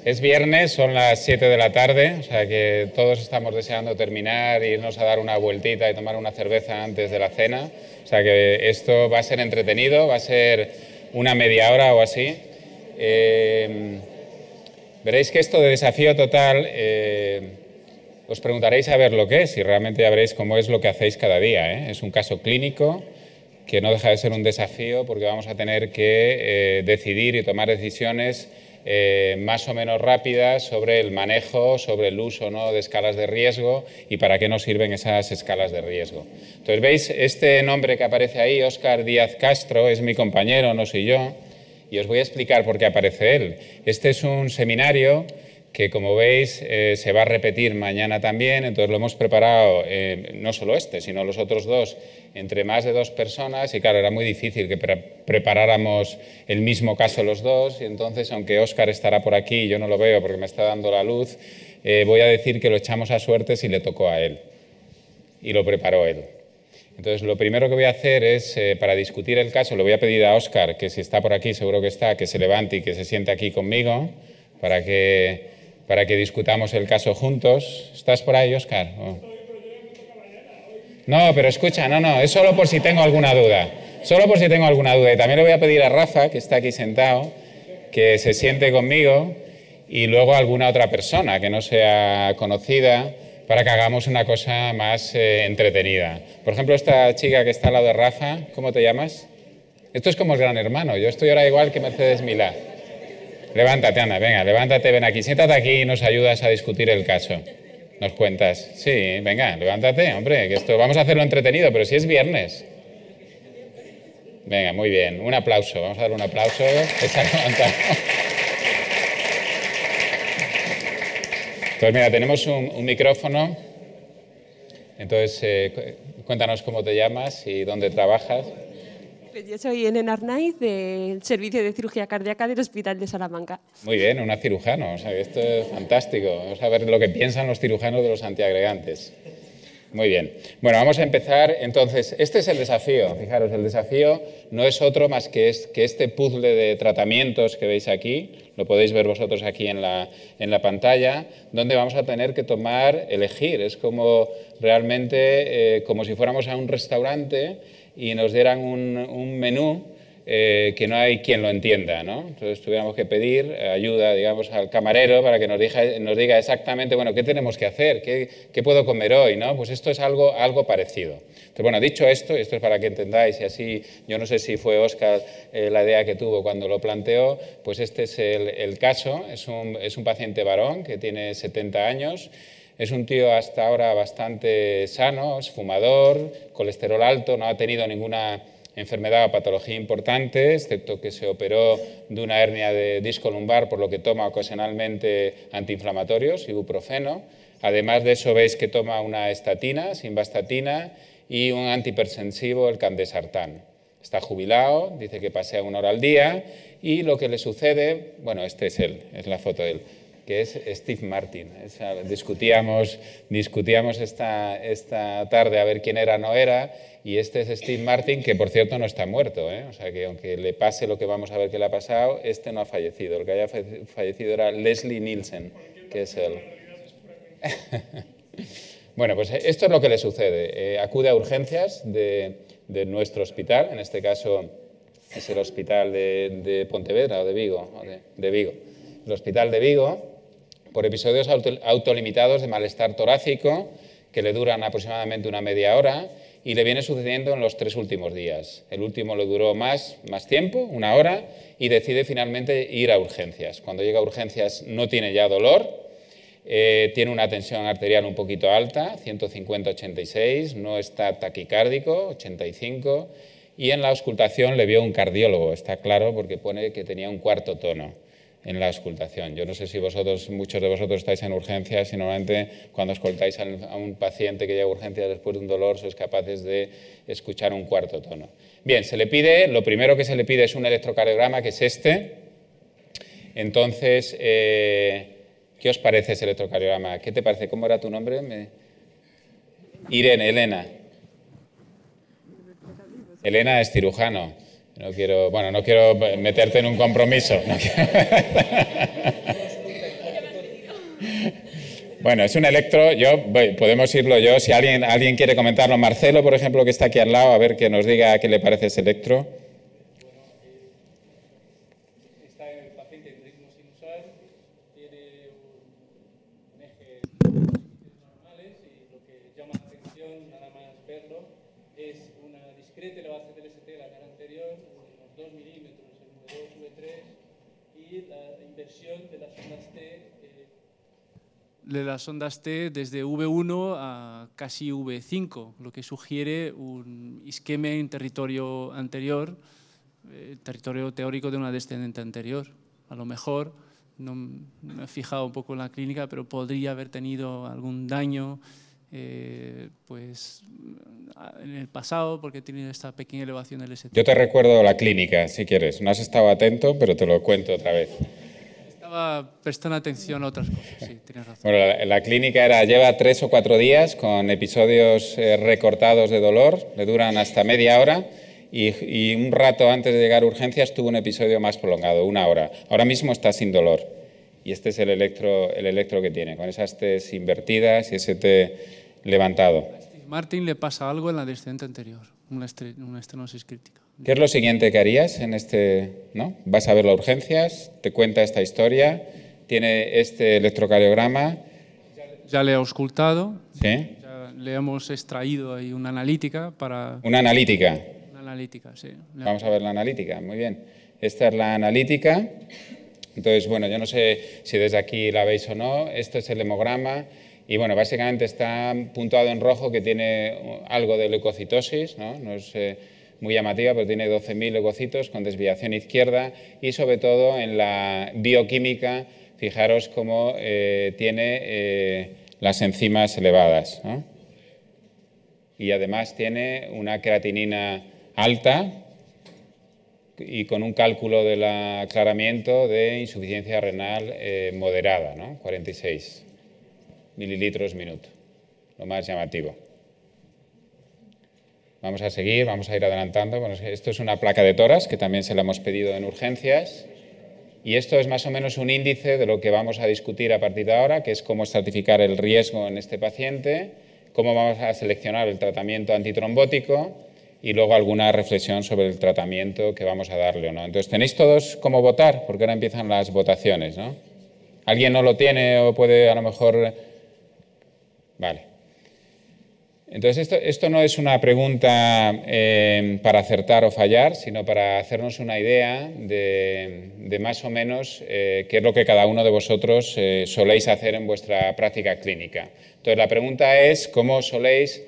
Es viernes, son las 7 de la tarde, o sea que todos estamos deseando terminar, irnos a dar una vueltita y tomar una cerveza antes de la cena. O sea que esto va a ser entretenido, va a ser una media hora o así. Veréis que esto de desafío total, os preguntaréis a ver lo que es y realmente ya veréis cómo es lo que hacéis cada día, ¿eh? Es un caso clínico que no deja de ser un desafío porque vamos a tener que decidir y tomar decisiones más o menos rápidas sobre el manejo, sobre el uso o no de escalas de riesgo y para qué nos sirven esas escalas de riesgo. Entonces, ¿veis? Este nombre que aparece ahí, Óscar Díaz Castro, es mi compañero, no soy yo, y os voy a explicar por qué aparece él. Este es un seminario que, como veis, se va a repetir mañana también, entonces lo hemos preparado, no solo este, sino los otros dos, entre más de 2 personas, y claro, era muy difícil que preparáramos el mismo caso los dos, y entonces, aunque Óscar estará por aquí, yo no lo veo porque me está dando la luz, voy a decir que lo echamos a suerte si le tocó a él, y lo preparó él. Entonces, lo primero que voy a hacer es, para discutir el caso, le voy a pedir a Óscar, que si está por aquí, seguro que está, que se levante y que se siente aquí conmigo, para que discutamos el caso juntos. ¿Estás por ahí, Óscar? Oh. No, pero escucha, no, es solo por si tengo alguna duda. Solo por si tengo alguna duda. Y también le voy a pedir a Rafa, que está aquí sentado, que se siente conmigo y luego a alguna otra persona que no sea conocida para que hagamos una cosa más entretenida. Por ejemplo, esta chica que está al lado de Rafa, ¿cómo te llamas? Esto es como el Gran Hermano. Yo estoy ahora igual que Mercedes Milá. Levántate, anda, venga, levántate, ven aquí. Siéntate aquí y nos ayudas a discutir el caso. ¿Nos cuentas? Sí, venga, levántate, hombre, que esto vamos a hacerlo entretenido, pero si es viernes. Venga, muy bien, un aplauso, vamos a dar un aplauso. Entonces, mira, tenemos un micrófono, entonces cuéntanos cómo te llamas y dónde trabajas. Pues yo soy Elena Arnaiz, del Servicio de Cirugía Cardíaca del Hospital de Salamanca. Muy bien, una cirujano, o sea, esto es fantástico. Vamos a ver lo que piensan los cirujanos de los antiagregantes. Muy bien. Bueno, vamos a empezar. Entonces, este es el desafío. Fijaros, el desafío no es otro más que este puzzle de tratamientos que veis aquí, lo podéis ver vosotros aquí en la pantalla, donde vamos a tener que elegir. Es como realmente, como si fuéramos a un restaurante y nos dieran un menú que no hay quien lo entienda, ¿no? Entonces tuviéramos que pedir ayuda, digamos, al camarero para que nos diga exactamente, bueno, ¿qué tenemos que hacer? ¿Qué puedo comer hoy? ¿No? Pues esto es algo parecido. Entonces, bueno, dicho esto, y esto es para que entendáis, y así, yo no sé si fue Óscar la idea que tuvo cuando lo planteó, pues este es el caso, es un paciente varón que tiene 70 años, es un tío hasta ahora bastante sano, es fumador, colesterol alto, no ha tenido ninguna enfermedad o patología importante, excepto que se operó de una hernia de disco lumbar, por lo que toma ocasionalmente antiinflamatorios, ibuprofeno. Además de eso, veis que toma una estatina, simvastatina, y un antihipertensivo, el candesartán. Está jubilado, dice que pasea 1 hora al día, y lo que le sucede, bueno, este es él, es la foto de él, que es Steve Martin. Discutíamos esta tarde a ver quién era o no era, y este es Steve Martin, que por cierto no está muerto, ¿eh? O sea que aunque le pase lo que vamos a ver que le ha pasado, este no ha fallecido. El que haya fallecido era Leslie Nielsen, que es él. Bueno, pues esto es lo que le sucede. Acude a urgencias de nuestro hospital, en este caso es el hospital de Pontevedra o de Vigo, de Vigo. El hospital de Vigo, por episodios autolimitados de malestar torácico que le duran aproximadamente una media hora y le viene sucediendo en los 3 últimos días. El último le duró más tiempo, 1 hora, y decide finalmente ir a urgencias. Cuando llega a urgencias no tiene ya dolor, tiene una tensión arterial un poquito alta, 150/86, no está taquicárdico, 85, y en la auscultación le vio un cardiólogo, está claro, porque pone que tenía un 4º tono en la auscultación. Yo no sé si muchos de vosotros estáis en urgencias y normalmente cuando escoltáis a un paciente que llega a urgencias después de un dolor sois capaces de escuchar un 4º tono. Bien, lo primero que se le pide es un electrocardiograma, que es este. Entonces, ¿qué os parece ese electrocardiograma? ¿Qué te parece? ¿Cómo era tu nombre? Irene, Elena. Elena es cirujano. No quiero meterte en un compromiso. Bueno, es un electro, podemos irlo yo, si alguien quiere comentarlo. Marcelo, por ejemplo, que está aquí al lado, a ver que nos diga qué le parece ese electro. Está en el paciente en ritmo sinusal, tiene un eje normales y lo que llama la atención, nada más verlo, es una discreta elevación del ST de la cara anterior, unos 2 milímetros en V2, V3, y la inversión de las ondas T de las ondas T desde V1 a casi V5, lo que sugiere un isquemia en territorio anterior, territorio teórico de una descendente anterior. A lo mejor, no me he fijado un poco en la clínica, pero podría haber tenido algún daño pues, en el pasado porque tiene esta pequeña elevación del ST. Yo te recuerdo la clínica, si quieres. No has estado atento, pero te lo cuento otra vez. Estaba prestando atención a otras cosas, sí, tienes razón. Bueno, la clínica lleva 3 o 4 días con episodios recortados de dolor, le duran hasta media hora y un rato antes de llegar a urgencias tuvo un episodio más prolongado, 1 hora. Ahora mismo está sin dolor y este es el electro que tiene, con esas T's invertidas y ese T levantado. A Steve Martin le pasa algo en la descendente anterior, una estenosis crítica. ¿Qué es lo siguiente que harías en ¿no? Vas a ver las urgencias, te cuenta esta historia, tiene este electrocardiograma. Ya le he auscultado, ¿Sí? ya le hemos extraído ahí una analítica para... ¿Una analítica? Una analítica, sí. Vamos a ver la analítica, muy bien. Esta es la analítica. Entonces, bueno, yo no sé si desde aquí la veis o no. Esto es el hemograma. Y bueno, básicamente está puntuado en rojo que tiene algo de leucocitosis, ¿no? No es muy llamativa, pero tiene 12.000 leucocitos con desviación izquierda y sobre todo en la bioquímica, fijaros cómo tiene las enzimas elevadas, ¿no? Y además tiene una creatinina alta y con un cálculo del aclaramiento de insuficiencia renal moderada, ¿no? 46 mililitros minuto, lo más llamativo. Vamos a seguir, vamos a ir adelantando. Bueno, esto es una placa de tórax que también se la hemos pedido en urgencias y esto es más o menos un índice de lo que vamos a discutir a partir de ahora, que es cómo estratificar el riesgo en este paciente, cómo vamos a seleccionar el tratamiento antitrombótico y luego alguna reflexión sobre el tratamiento que vamos a darle o no. Entonces, ¿tenéis todos cómo votar? Porque ahora empiezan las votaciones, ¿no? ¿Alguien no lo tiene o puede a lo mejor...? Vale. Entonces, esto no es una pregunta para acertar o fallar, sino para hacernos una idea de más o menos qué es lo que cada uno de vosotros soléis hacer en vuestra práctica clínica. Entonces, la pregunta es cómo soléis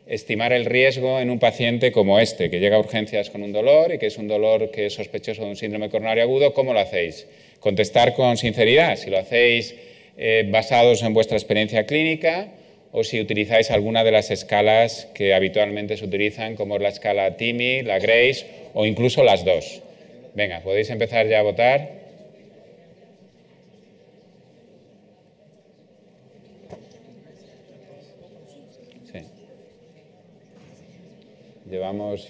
estimar el riesgo en un paciente como este, que llega a urgencias con un dolor y que es un dolor que es sospechoso de un síndrome coronario agudo. ¿Cómo lo hacéis? Contestar con sinceridad, si lo hacéis basados en vuestra experiencia clínica o si utilizáis alguna de las escalas que habitualmente se utilizan, como es la escala TIMI, la Grace o incluso las dos. Venga, podéis empezar ya a votar. Sí. Llevamos...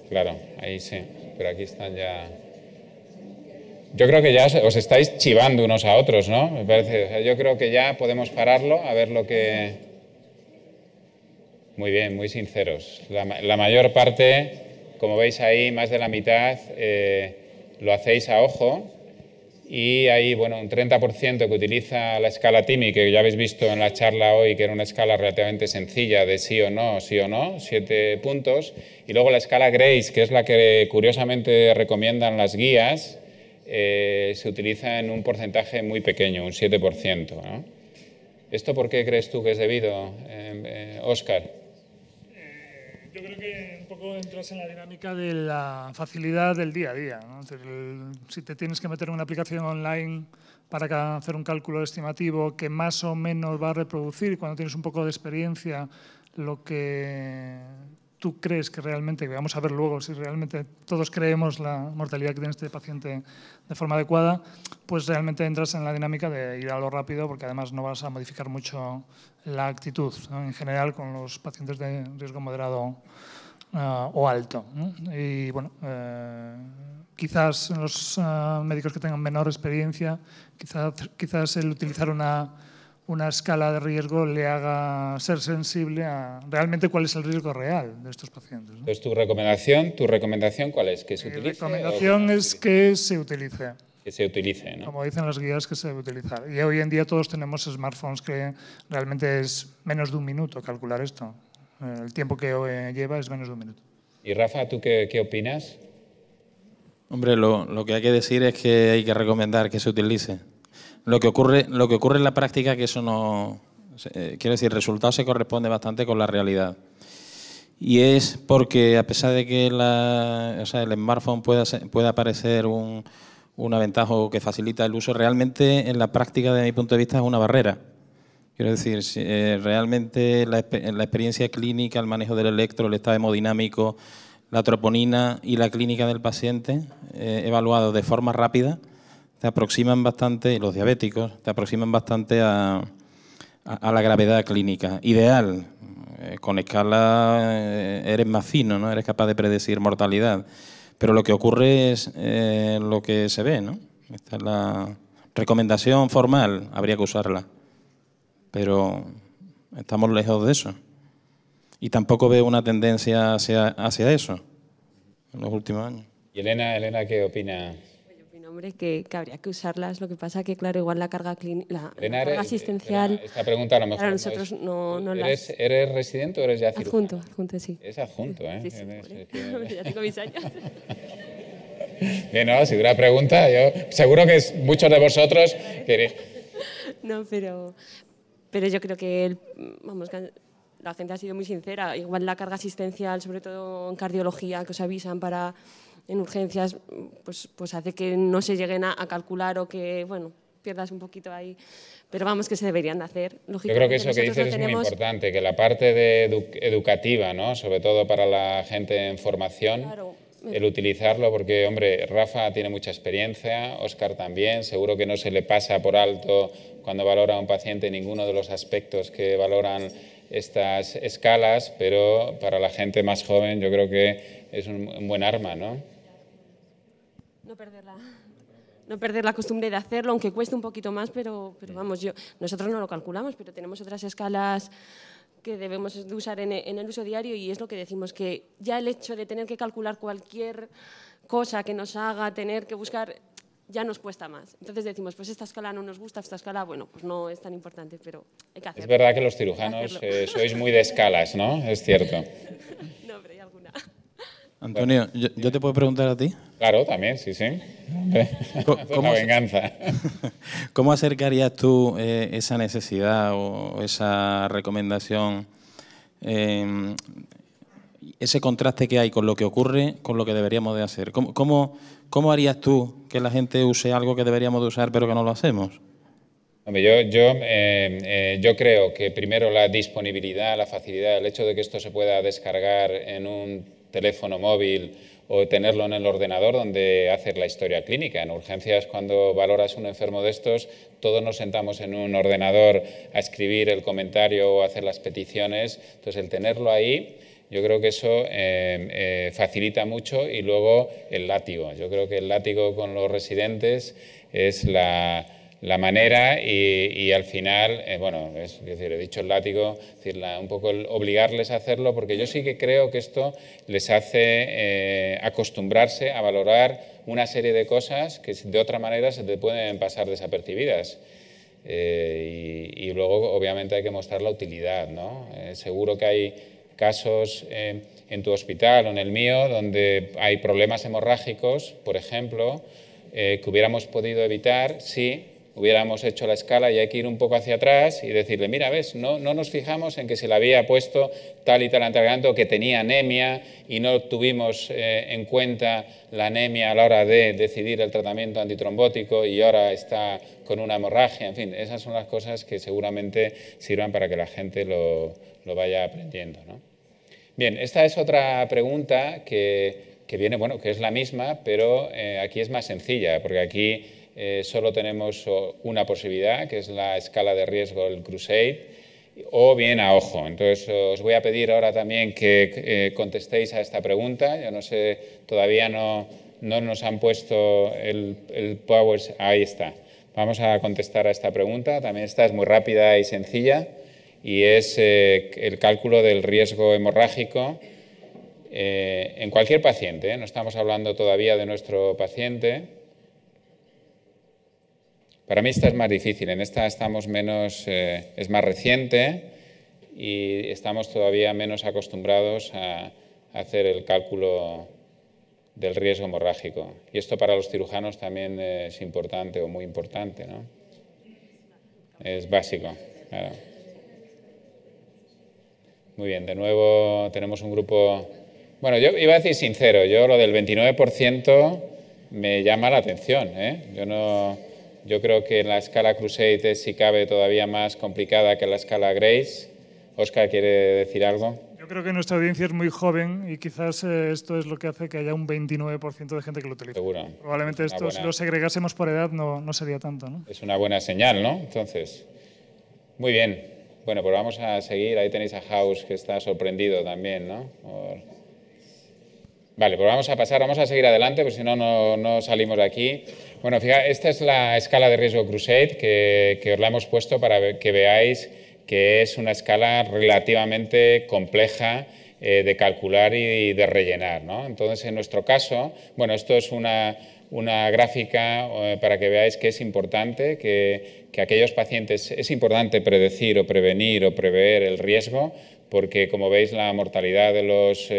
Claro, ahí sí, pero aquí están ya... Yo creo que ya os estáis chivando unos a otros, ¿no? Me parece. O sea, yo creo que ya podemos pararlo, a ver lo que... Muy bien, muy sinceros. La mayor parte, como veis ahí, más de la mitad, lo hacéis a ojo. Y hay, bueno, un 30% que utiliza la escala TIMI, que ya habéis visto en la charla hoy, que era una escala relativamente sencilla de sí o no, 7 puntos. Y luego la escala Grace, que es la que curiosamente recomiendan las guías, se utiliza en un porcentaje muy pequeño, un 7%, ¿no? ¿Esto por qué crees tú que es debido, Óscar? Yo creo que un poco entras en la dinámica de la facilidad del día a día, ¿no? Es decir, si te tienes que meter en una aplicación online para hacer un cálculo estimativo que más o menos va a reproducir, cuando tienes un poco de experiencia, lo que tú crees que realmente, que vamos a ver luego si realmente todos creemos la mortalidad que tiene este paciente de forma adecuada, pues realmente entras en la dinámica de ir a lo rápido, porque además no vas a modificar mucho la actitud, ¿no? En general con los pacientes de riesgo moderado o alto, ¿no? Y bueno, quizás los médicos que tengan menor experiencia, quizás el utilizar una escala de riesgo le haga ser sensible a realmente cuál es el riesgo real de estos pacientes, ¿no? Entonces, ¿tu recomendación cuál es? ¿Que se utilice? Mi recomendación es que se utilice. Que se utilice, ¿no? Como dicen las guías, que se debe utilizar. Y hoy en día todos tenemos smartphones que realmente es menos de un minuto calcular esto. El tiempo que lleva es menos de un minuto. Y Rafa, ¿tú qué opinas? Hombre, lo que hay que decir es que hay que recomendar que se utilice. Lo que ocurre en la práctica es que eso no... quiero decir, el resultado se corresponde bastante con la realidad. Y es porque, a pesar de que el smartphone pueda parecer una ventaja que facilita el uso, realmente en la práctica, desde mi punto de vista, es una barrera. Quiero decir, realmente la experiencia clínica, el manejo del electro, el estado hemodinámico, la troponina y la clínica del paciente, evaluados de forma rápida, te aproximan bastante, y los diabéticos, te aproximan bastante a la gravedad clínica. Ideal, con escala eres más fino, ¿no? Eres capaz de predecir mortalidad. Pero lo que ocurre es lo que se ve, ¿no? Esta es la recomendación formal, habría que usarla. Pero estamos lejos de eso. Y tampoco veo una tendencia hacia eso en los últimos años. ¿Y Elena qué opina? Yo opino, hombre, que habría que usarlas. Lo que pasa que, claro, igual la carga Elena, asistencial... esta pregunta a lo mejor para nosotros no las... ¿Eres residente o eres ya cirujano? Adjunto, sí. Es adjunto, ¿eh? Sí, ya tengo mis años. Bien, no, si hubiera pregunta, yo seguro que muchos de vosotros queréis... No, pero yo creo que la gente ha sido muy sincera. Igual la carga asistencial, sobre todo en cardiología, que os avisan en urgencias, pues hace que no se lleguen a calcular o que, bueno, pierdas un poquito ahí. Pero vamos, que se deberían de hacer. Yo creo que eso que dices es muy importante, que la parte educativa, ¿no? Sobre todo para la gente en formación, claro, el utilizarlo, porque, hombre, Rafa tiene mucha experiencia, Óscar también, seguro que no se le pasa por alto cuando valora a un paciente ninguno de los aspectos que valoran estas escalas, pero para la gente más joven yo creo que es un buen arma, ¿no? No perder la costumbre de hacerlo, aunque cueste un poquito más, pero vamos, nosotros no lo calculamos, pero tenemos otras escalas que debemos de usar en el uso diario y es lo que decimos, que ya el hecho de tener que calcular cualquier cosa que nos haga tener que buscar ya nos cuesta más. Entonces decimos, pues esta escala no nos gusta, esta escala, bueno, pues no es tan importante, pero hay que hacerlo. Es verdad que los cirujanos sois muy de escalas, ¿no? Es cierto. No, pero hay alguna. Antonio, ¿yo te puedo preguntar a ti? Claro, también, sí. ¿Cómo venganza? ¿Cómo acercarías tú esa necesidad o esa recomendación, ese contraste que hay con lo que ocurre, con lo que deberíamos de hacer? ¿Cómo harías tú que la gente use algo que deberíamos de usar pero que no lo hacemos? Hombre, yo creo que primero la disponibilidad, la facilidad, el hecho de que esto se pueda descargar en un teléfono móvil o tenerlo en el ordenador donde hacer la historia clínica. En urgencias, cuando valoras un enfermo de estos, todos nos sentamos en un ordenador a escribir el comentario o hacer las peticiones. Entonces, el tenerlo ahí, yo creo que eso facilita mucho. Y luego el látigo. Yo creo que el látigo con los residentes es la manera y al final, bueno, es decir, he dicho el látigo, es decir, un poco el obligarles a hacerlo, porque yo sí que creo que esto les hace acostumbrarse a valorar una serie de cosas que de otra manera se te pueden pasar desapercibidas. Y luego, obviamente, hay que mostrar la utilidad, ¿no? Seguro que hay casos en tu hospital o en el mío donde hay problemas hemorrágicos, por ejemplo, que hubiéramos podido evitar si hubiéramos hecho la escala, y hay que ir un poco hacia atrás y decirle, mira, ves, no nos fijamos en que se le había puesto tal y tal antecedente, que tenía anemia y no tuvimos en cuenta la anemia a la hora de decidir el tratamiento antitrombótico y ahora está con una hemorragia. En fin, esas son las cosas que seguramente sirvan para que la gente lo vaya aprendiendo, ¿no? Bien, esta es otra pregunta que viene, bueno, que es la misma, pero aquí es más sencilla, porque aquí solo tenemos una posibilidad, que es la escala de riesgo, el Crusade, o bien a ojo. Entonces, os voy a pedir ahora también que contestéis a esta pregunta. Yo no sé, todavía no no nos han puesto el PowerPoint. Ahí está. Vamos a contestar a esta pregunta. También esta es muy rápida y sencilla y es el cálculo del riesgo hemorrágico en cualquier paciente. No estamos hablando todavía de nuestro paciente. Para mí esta es más difícil. En esta estamos menos, es más reciente y estamos todavía menos acostumbrados a hacer el cálculo del riesgo hemorrágico. Y esto para los cirujanos también es importante o muy importante, ¿no? Es básico, claro. Muy bien, de nuevo tenemos un grupo... Bueno, yo iba a decir sincero, yo lo del 29% me llama la atención, ¿eh? Yo creo que la escala Crusade es, si cabe, todavía más complicada que la escala Grace. Óscar, ¿quiere decir algo? Yo creo que nuestra audiencia es muy joven y quizás esto es lo que hace que haya un 29% de gente que lo utiliza. Seguro. Probablemente esto, si lo segregásemos por edad, no sería tanto, ¿no? Es una buena señal, ¿no? Entonces, muy bien. Bueno, pues vamos a seguir. Ahí tenéis a House, que está sorprendido también, ¿no? Vale, pues vamos a pasar, vamos a seguir adelante, porque si no, no salimos de aquí. Bueno, fíjate, esta es la escala de riesgo Crusade que os la hemos puesto para que veáis que es una escala relativamente compleja de calcular y de rellenar, ¿no? Entonces, en nuestro caso, bueno, esto es una gráfica para que veáis que es importante que aquellos pacientes, es importante predecir o prevenir o prever el riesgo, porque como veis la mortalidad de los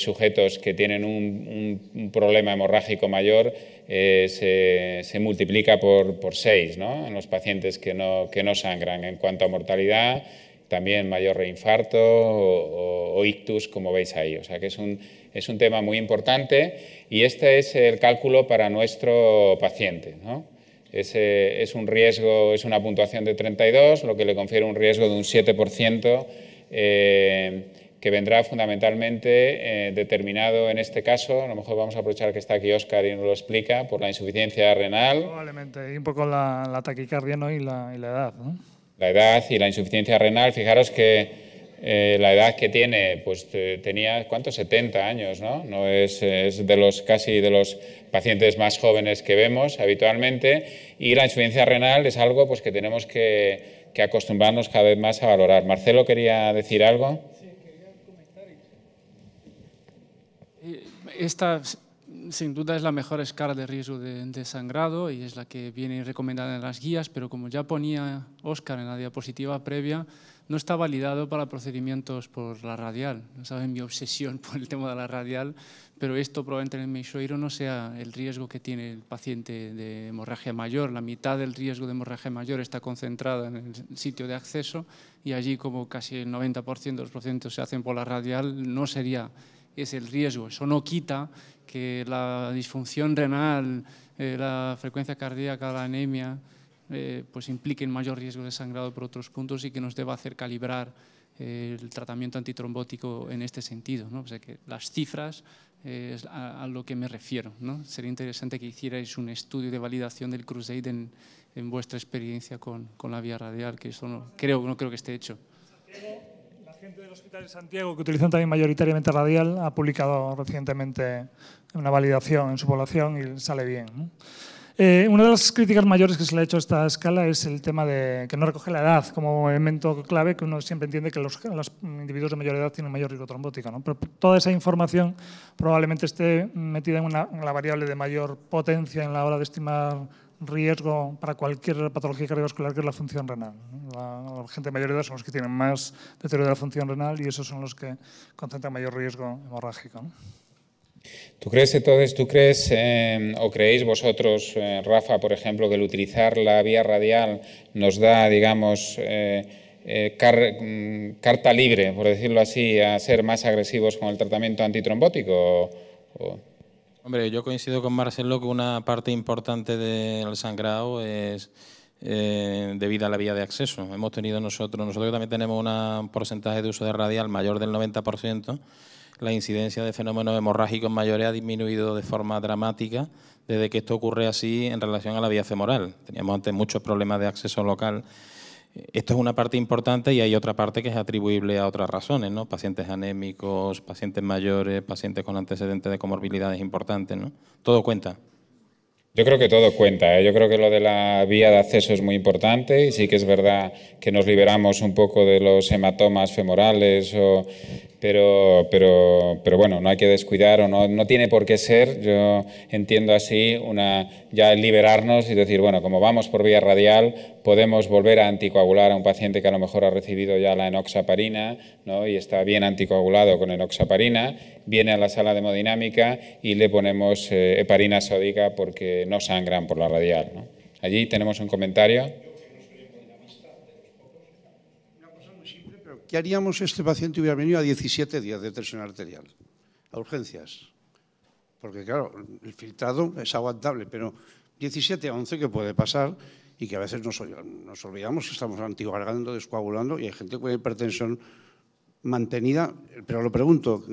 sujetos que tienen un problema hemorrágico mayor se multiplica por 6, ¿no? En los pacientes que no sangran. En cuanto a mortalidad, también mayor reinfarto o ictus, como veis ahí. O sea que es un tema muy importante y este es el cálculo para nuestro paciente, ¿no? Es un riesgo, es una puntuación de 32, lo que le confiere un riesgo de un 7%, que vendrá fundamentalmente determinado en este caso, a lo mejor vamos a aprovechar que está aquí Óscar y nos lo explica, por la insuficiencia renal. Probablemente, y un poco la taquicardia, ¿no? y la edad, ¿no? La edad y la insuficiencia renal, fijaros que la edad que tiene, pues tenía, ¿cuántos? 70 años, ¿no? No es casi de los pacientes más jóvenes que vemos habitualmente, y la insuficiencia renal es algo pues que tenemos que acostumbrarnos cada vez más a valorar. Marcelo quería decir algo. Esta, sin duda, es la mejor escala de riesgo de sangrado y es la que viene recomendada en las guías, pero como ya ponía Óscar en la diapositiva previa, no está validado para procedimientos por la radial. No saben mi obsesión por el tema de la radial, pero esto probablemente en el Meixoeiro no sea el riesgo que tiene el paciente de hemorragia mayor. La mitad del riesgo de hemorragia mayor está concentrada en el sitio de acceso y allí, como casi el 90% de los procedimientos se hacen por la radial, no sería ese el riesgo. Eso no quita que la disfunción renal, la frecuencia cardíaca, la anemia, pues impliquen mayor riesgo de sangrado por otros puntos y que nos deba hacer calibrar el tratamiento antitrombótico en este sentido, ¿no? O sea que las cifras es a lo que me refiero, ¿no? Sería interesante que hicierais un estudio de validación del Crusade en vuestra experiencia con la vía radial, que eso no creo que esté hecho. La gente del Hospital de Santiago, que utilizan también mayoritariamente radial, ha publicado recientemente una validación en su población y sale bien, ¿no? Una de las críticas mayores que se le ha hecho a esta escala es el tema de que no recoge la edad como elemento clave, que uno siempre entiende que los individuos de mayor edad tienen mayor riesgo trombótico, ¿no? Pero toda esa información probablemente esté metida en la variable de mayor potencia en la hora de estimar riesgo para cualquier patología cardiovascular, que es la función renal. La gente de mayor edad son los que tienen más deterioro de la función renal y esos son los que concentran mayor riesgo hemorrágico, ¿no? ¿Tú crees o creéis vosotros, Rafa, por ejemplo, que el utilizar la vía radial nos da, digamos, carta libre, por decirlo así, a ser más agresivos con el tratamiento antitrombótico? Hombre, yo coincido con Marcelo que una parte importante del sangrado es debido a la vía de acceso. Nosotros también tenemos un porcentaje de uso de radial mayor del 90%. La incidencia de fenómenos hemorrágicos mayores ha disminuido de forma dramática desde que esto ocurre así en relación a la vía femoral. Teníamos antes muchos problemas de acceso local Esto es una parte importante y hay otra parte que es atribuible a otras razones, ¿no? Pacientes anémicos, pacientes mayores, pacientes con antecedentes de comorbilidades importantes, ¿no? Todo cuenta. Yo creo que todo cuenta, ¿eh? Yo creo que lo de la vía de acceso es muy importante y sí que es verdad que nos liberamos un poco de los hematomas femorales, pero bueno, no hay que descuidar o no tiene por qué ser, yo entiendo así, ya liberarnos y decir, bueno, como vamos por vía radial, podemos volver a anticoagular a un paciente que a lo mejor ha recibido ya la enoxaparina, ¿no? Y está bien anticoagulado con enoxaparina, viene a la sala de hemodinámica y le ponemos heparina sódica porque no sangran por la radial, ¿no? Allí tenemos un comentario. ¿Qué haríamos si este paciente hubiera venido a 17 días de tensión arterial? A urgencias. Porque claro, el filtrado es aguantable, pero 17 a 11 que puede pasar y que a veces nos olvidamos que estamos anticoagulando, descoagulando y hay gente con hipertensión mantenida. Pero lo pregunto,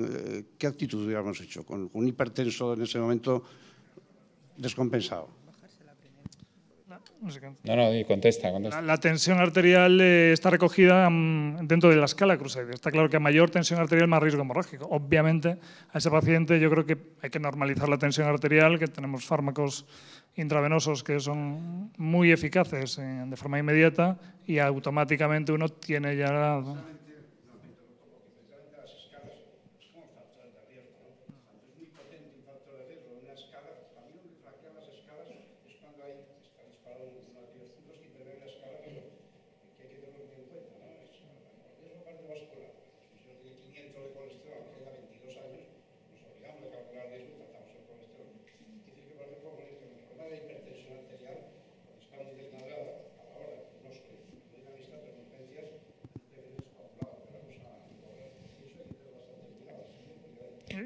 ¿qué actitud hubiéramos hecho con un hipertenso en ese momento descompensado? No, contesta. La tensión arterial está recogida dentro de la escala Crusader. Está claro que a mayor tensión arterial, más riesgo hemorrágico. Obviamente, a ese paciente yo creo que hay que normalizar la tensión arterial, que tenemos fármacos intravenosos que son muy eficaces de forma inmediata y automáticamente uno tiene ya...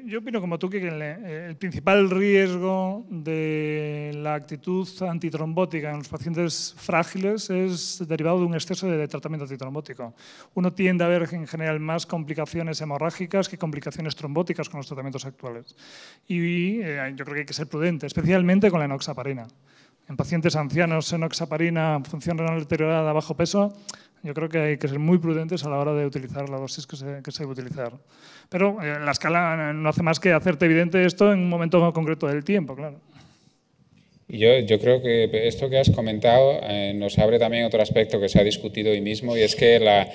Yo opino como tú que el principal riesgo de la actitud antitrombótica en los pacientes frágiles es derivado de un exceso de tratamiento antitrombótico. Uno tiende a ver en general más complicaciones hemorrágicas que complicaciones trombóticas con los tratamientos actuales. Y yo creo que hay que ser prudente, especialmente con la enoxaparina. En pacientes ancianos, enoxaparina, función renal deteriorada, bajo peso, yo creo que hay que ser muy prudentes a la hora de utilizar la dosis que se debe utilizar. Pero la escala no hace más que hacerte evidente esto en un momento concreto del tiempo, claro. Y yo creo que esto que has comentado nos abre también otro aspecto que se ha discutido hoy mismo y es que la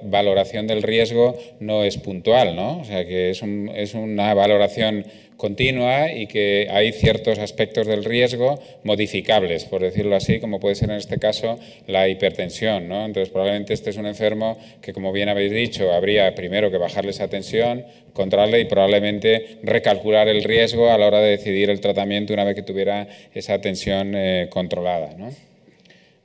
valoración del riesgo no es puntual, ¿no? O sea, que es una valoración continua y que hay ciertos aspectos del riesgo modificables, por decirlo así, como puede ser en este caso la hipertensión, ¿no? Entonces, probablemente este es un enfermo que, como bien habéis dicho, habría primero que bajarle esa tensión, controlarle y probablemente recalcular el riesgo a la hora de decidir el tratamiento una vez que tuviera esa tensión controlada, ¿no?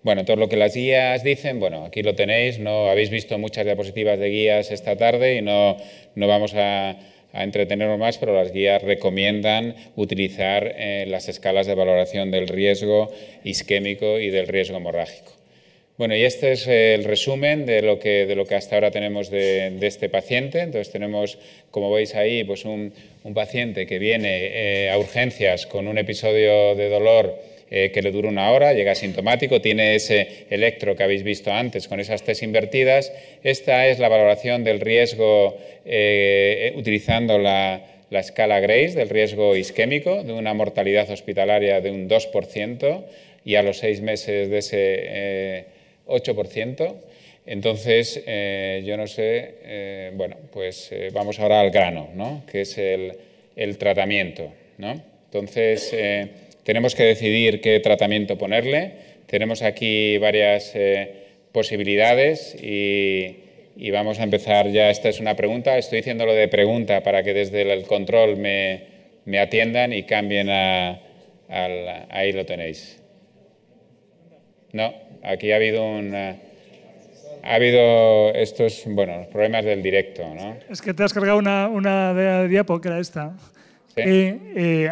Bueno, entonces lo que las guías dicen, bueno, aquí lo tenéis, no habéis visto muchas diapositivas de guías esta tarde y no vamos a entretenernos más, pero las guías recomiendan utilizar las escalas de valoración del riesgo isquémico y del riesgo hemorrágico. Bueno, y este es el resumen de lo que hasta ahora tenemos de este paciente. Entonces tenemos, como veis ahí, pues un paciente que viene a urgencias con un episodio de dolor que le dura 1 hora, llega asintomático, tiene ese electro que habéis visto antes con esas T's invertidas. Esta es la valoración del riesgo utilizando la escala Grace del riesgo isquémico, de una mortalidad hospitalaria de un 2% y a los 6 meses de ese 8%. Entonces, yo no sé, bueno, pues vamos ahora al grano, ¿no? Que es el tratamiento, ¿no? Entonces, tenemos que decidir qué tratamiento ponerle. Tenemos aquí varias posibilidades y vamos a empezar ya. Esta es una pregunta. Estoy diciéndolo de pregunta para que desde el control me atiendan y cambien ahí lo tenéis. No, aquí ha habido estos, bueno, los problemas del directo, ¿no? Es que te has cargado una diapo, que era esta. Sí.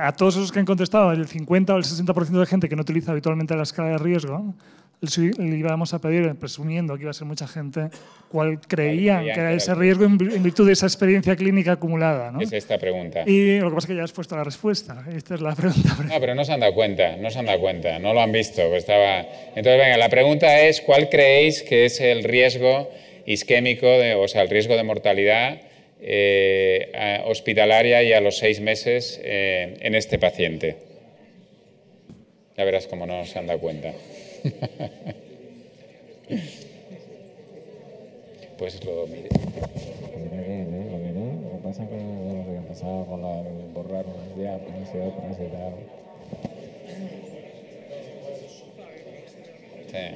A todos esos que han contestado, el 50 o el 60% de gente que no utiliza habitualmente la escala de riesgo, le íbamos a pedir, presumiendo que iba a ser mucha gente, cuál creían que era ese era riesgo en virtud de esa experiencia clínica acumulada, ¿no? Es esta pregunta. Y lo que pasa es que ya has puesto la respuesta. Esta es la pregunta. No, pero no se han dado cuenta, no lo han visto. Pues Entonces, venga, la pregunta es, ¿cuál creéis que es el riesgo isquémico, o sea, el riesgo de mortalidad hospitalaria y a los 6 meses en este paciente? Ya verás cómo no se han dado cuenta. Pues lo mire. Lo que pasa es que lo que ha pasado con borrar unas diapositivas y otras y tal. Sí.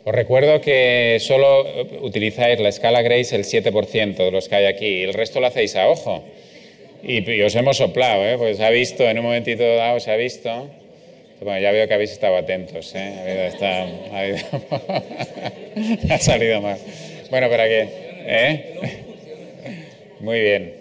Os recuerdo que solo utilizáis la escala Grace el 7% de los que hay aquí, y el resto lo hacéis a ojo. Y os hemos soplado, pues se ha visto, en un momentito dado se ha visto. Bueno, ya veo que habéis estado atentos, ha salido mal. Bueno, ¿para qué? Muy bien.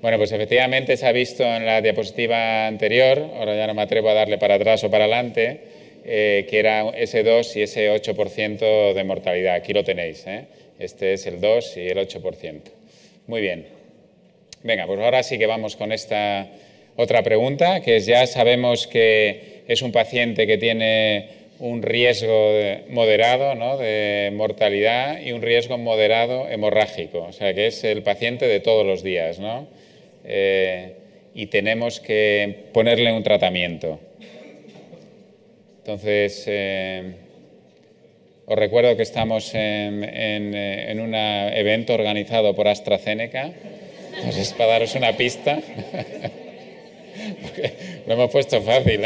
Bueno, pues efectivamente se ha visto en la diapositiva anterior, ahora ya no me atrevo a darle para atrás o para adelante, que era ese 2 y ese 8% de mortalidad. Aquí lo tenéis, Este es el 2 y el 8%. Muy bien. Venga, pues ahora sí que vamos con esta otra pregunta, que es, ya sabemos que es un paciente que tiene un riesgo moderado, ¿no?, de mortalidad y un riesgo moderado hemorrágico, o sea que es el paciente de todos los días, ¿no? Y tenemos que ponerle un tratamiento. Entonces, os recuerdo que estamos en un evento organizado por AstraZeneca, pues es para daros una pista. Lo hemos puesto fácil,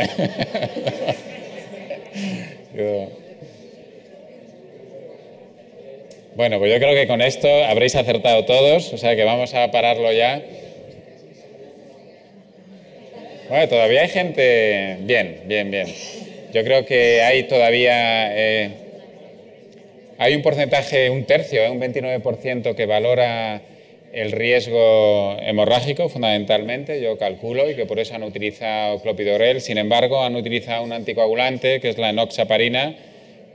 Bueno, pues yo creo que con esto habréis acertado todos, o sea que vamos a pararlo ya. Bueno, todavía hay gente... Bien. Yo creo que hay todavía... hay un porcentaje, un tercio, un 29% que valora el riesgo hemorrágico, fundamentalmente, yo calculo, y que por eso han utilizado clopidogrel. Sin embargo, han utilizado un anticoagulante, que es la enoxaparina,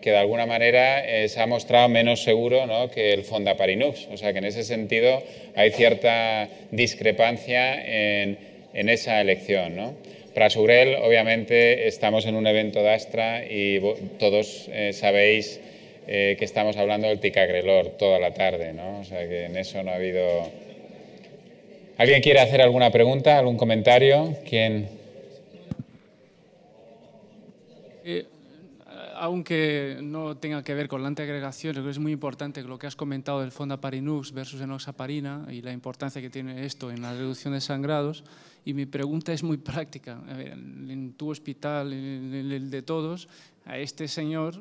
que de alguna manera se ha mostrado menos seguro, ¿no?, que el fondaparinux. O sea que en ese sentido hay cierta discrepancia en esa elección, ¿no? Prasugrel, obviamente, estamos en un evento de Astra y todos sabéis que estamos hablando del ticagrelor toda la tarde, ¿no? O sea que en eso no ha habido... ¿Alguien quiere hacer alguna pregunta, algún comentario? ¿Quién? Aunque no tenga que ver con la antiagregación, creo que es muy importante lo que has comentado del fondaparinux versus enoxaparina y la importancia que tiene esto en la reducción de sangrados. Y mi pregunta es muy práctica. A ver, en tu hospital, en el de todos, a este señor,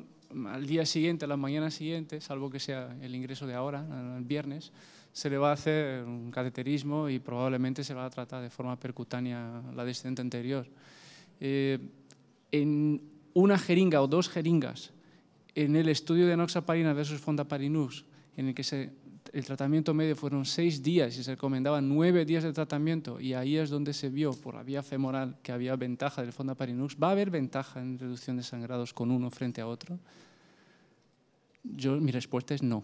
al día siguiente, a la mañana siguiente, salvo que sea el ingreso de ahora, el viernes, se le va a hacer un cateterismo y probablemente se va a tratar de forma percutánea la descendente anterior. En una jeringa o 2 jeringas, en el estudio de enoxaparina versus fondaparinux, en el que el tratamiento medio fueron 6 días y se recomendaban 9 días de tratamiento, y ahí es donde se vio por la vía femoral que había ventaja del fondaparinux. ¿Va a haber ventaja en reducción de sangrados con uno frente a otro? Mi respuesta es no.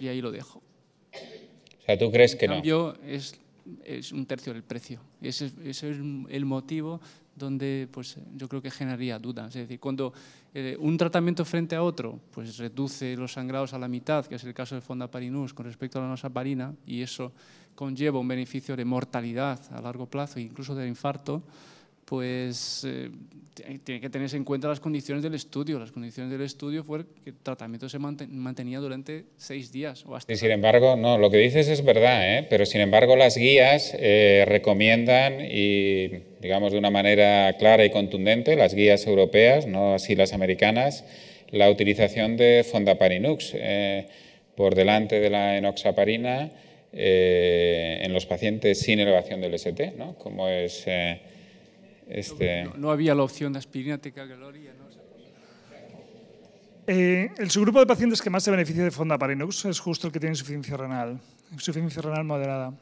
Y ahí lo dejo. O sea, ¿tú crees que no? En cambio, es un tercio del precio. Ese es el motivo donde pues, yo creo que generaría dudas. Es decir, cuando un tratamiento frente a otro pues, reduce los sangrados a la mitad, que es el caso del fondaparinux con respecto a la enoxaparina, y eso conlleva un beneficio de mortalidad a largo plazo e incluso de infarto, pues tiene que tenerse en cuenta las condiciones del estudio. Las condiciones del estudio fue que el tratamiento se mantenía durante 6 días. O hasta... Y sin embargo, no, lo que dices es verdad, pero sin embargo las guías recomiendan, y digamos de una manera clara y contundente, las guías europeas, no así las americanas, la utilización de fondaparinux por delante de la enoxaparina en los pacientes sin elevación del ST, ¿no? Como es... No había la opción de aspirina, ticagrelor y el subgrupo de pacientes que más se beneficia de fondaparinux es justo el que tiene insuficiencia renal moderada.